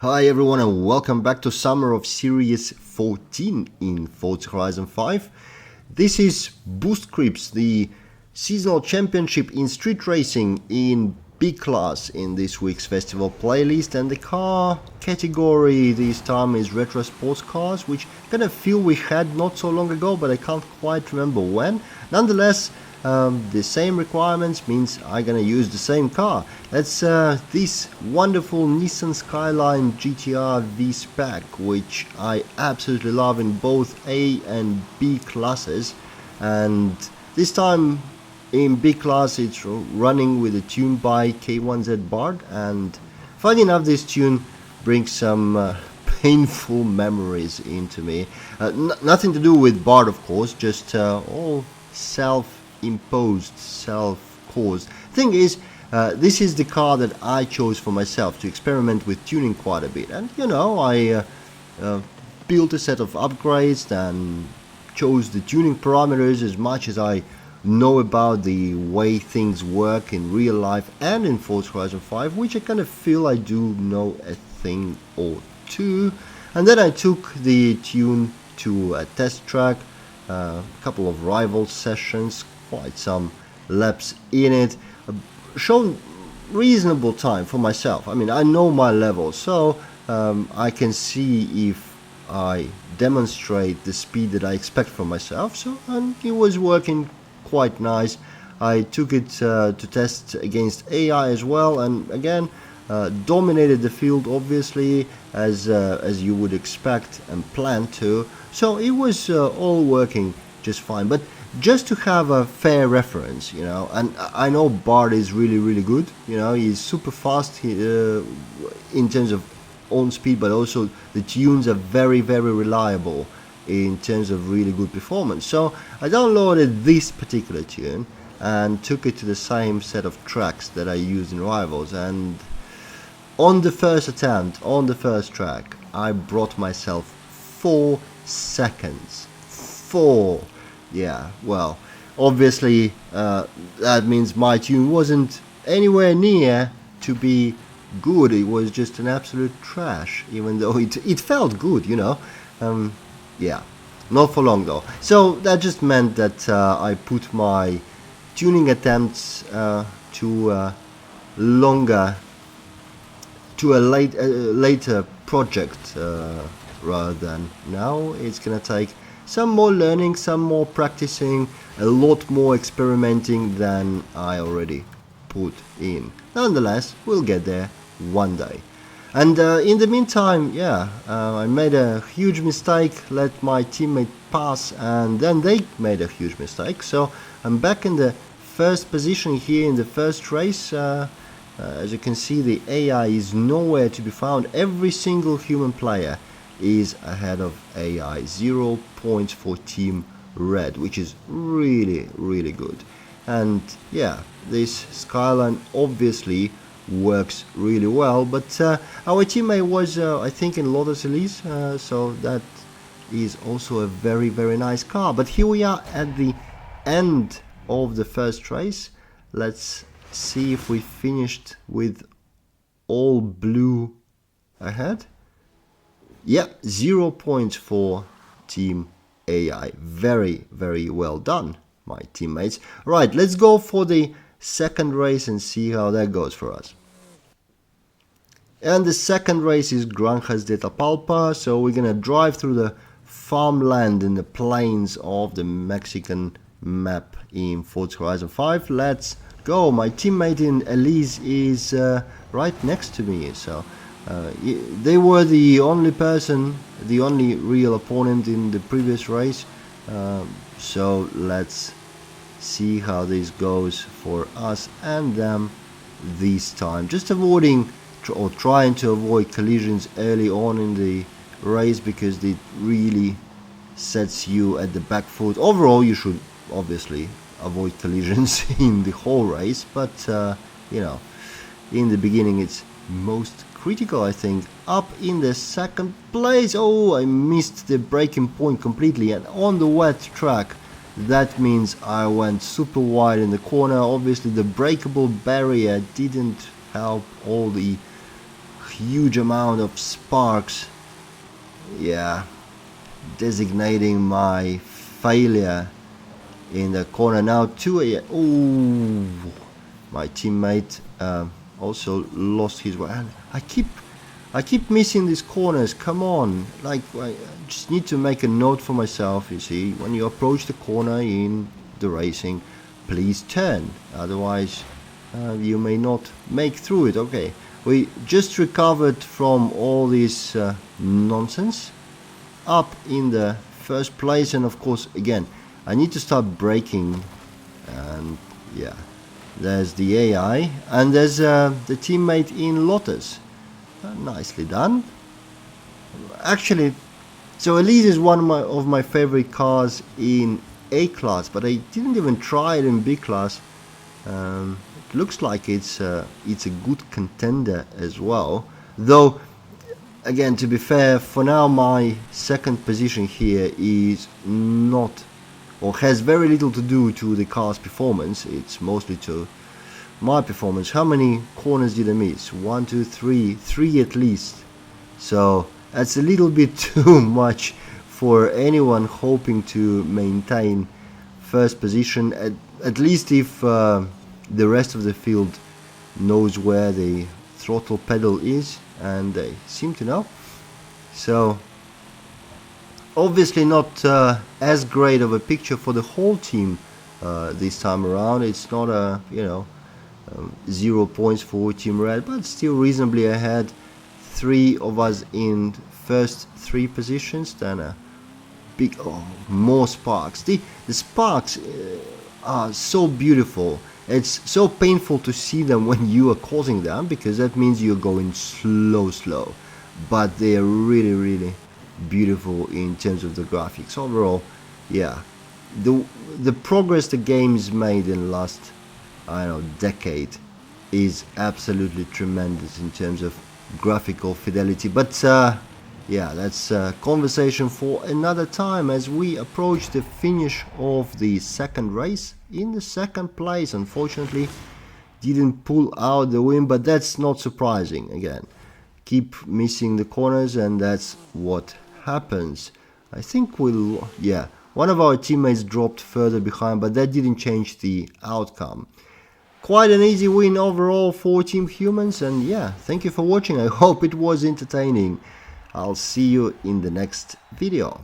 Hi everyone and welcome back to Summer of Series 14 in Forza Horizon 5. This is Boost Creeps, the seasonal championship in street racing in B class in this week's festival playlist, and the car category this time is retro sports cars, which kind of feel we had not so long ago, but I can't quite remember when. Nonetheless, the same requirements means I'm gonna use the same car. That's this wonderful Nissan Skyline GTR V-Spec, which I absolutely love in both A and B classes. And this time in B class it's running with a tune by K1Z Bard, and funny enough this tune brings some painful memories into me. Nothing to do with Bard, of course, just all self-imposed, self-caused. Thing is, this is the car that I chose for myself to experiment with tuning quite a bit, and I built a set of upgrades and chose the tuning parameters as much as I know about the way things work in real life and in Forza Horizon 5, which I kind of feel I do know a thing or two. And then I took the tune to a test track, a couple of rival sessions, quite some laps in it, shown reasonable time for myself. I mean, I know my level, so I can see if I demonstrate the speed that I expect from myself. So, and it was working quite nice. I took it to test against AI as well, and again dominated the field, obviously, as you would expect and plan to. So it was all working just fine. But just to have a fair reference, and I know Bard is really good. He's super fast in terms of on speed, but also the tunes are very reliable in terms of really good performance. So I downloaded this particular tune and took it to the same set of tracks that I used in Rivals, and on the first attempt, on the first track, I brought myself 4 seconds. 4! Yeah, well, obviously that means my tune wasn't anywhere near to be good. It was just an absolute trash, even though it felt good, yeah, not for long though. So that just meant that I put my tuning attempts to a later project rather than now. It's gonna take some more learning, some more practicing, a lot more experimenting than I already put in. Nonetheless, we'll get there one day. And in the meantime, I made a huge mistake, let my teammate pass, and then they made a huge mistake. So I'm back in the first position here in the first race. As you can see, the AI is nowhere to be found. Every single human player is ahead of AI. 0 points for Team Red, which is really good. And yeah, this Skyline obviously works really well, but our teammate was I think in Lotus Elise, so that is also a very nice car. But here we are at the end of the first race. Let's see if we finished with all blue ahead. Yeah, 0 points for Team AI. Very well done, my teammates. Right, let's go for the second race and see how that goes for us. And the second race is Granjas de Tapalpa, so we're gonna drive through the farmland in the plains of the Mexican map in Forza Horizon 5. Let's go. My teammate in Elise is right next to me, so they were the only real opponent in the previous race, so let's see how this goes for us and them this time. Just avoiding or trying to avoid collisions early on in the race, because it really sets you at the back foot. Overall, you should obviously avoid collisions in the whole race, but in the beginning it's most critical, I think. Up in the second place. Oh, I missed the braking point completely, and on the wet track that means I went super wide in the corner. Obviously the breakable barrier didn't help all the huge amount of sparks, yeah, designating my failure in the corner. Now ooh, my teammate also lost his way. And I keep missing these corners. Come on, like I just need to make a note for myself. You see, when you approach the corner in the racing, please turn, otherwise you may not make through it. Okay, we just recovered from all this nonsense, up in the first place, and of course again I need to start braking. And yeah, there's the AI, and there's the teammate in Lotus. Nicely done. Actually, so Elise is one of my favorite cars in A class, but I didn't even try it in B class. It looks like it's a good contender as well, though again, to be fair, for now my second position here is not, or has very little to do to the car's performance. It's mostly to my performance. How many corners did I miss? 1, 2, 3, 3 at least. So that's a little bit too much for anyone hoping to maintain first position, at least if the rest of the field knows where the throttle pedal is, and they seem to know. So obviously not as great of a picture for the whole team this time around. It's not a 0 points for Team Red, but still reasonably ahead. 3 of us in first 3 positions, then a big more sparks. The sparks are so beautiful. It's so painful to see them when you are causing them, because that means you're going slow, but they are really beautiful in terms of the graphics. Overall, yeah, the progress the game's made in the last, I don't know, decade is absolutely tremendous in terms of graphical fidelity. But yeah, that's a conversation for another time, as we approach the finish of the second race. In the second place, unfortunately, didn't pull out the win, but that's not surprising. Again, keep missing the corners, and that's what happens. I think one of our teammates dropped further behind, but that didn't change the outcome. Quite an easy win overall for Team Humans, and yeah, thank you for watching. I hope it was entertaining. I'll see you in the next video.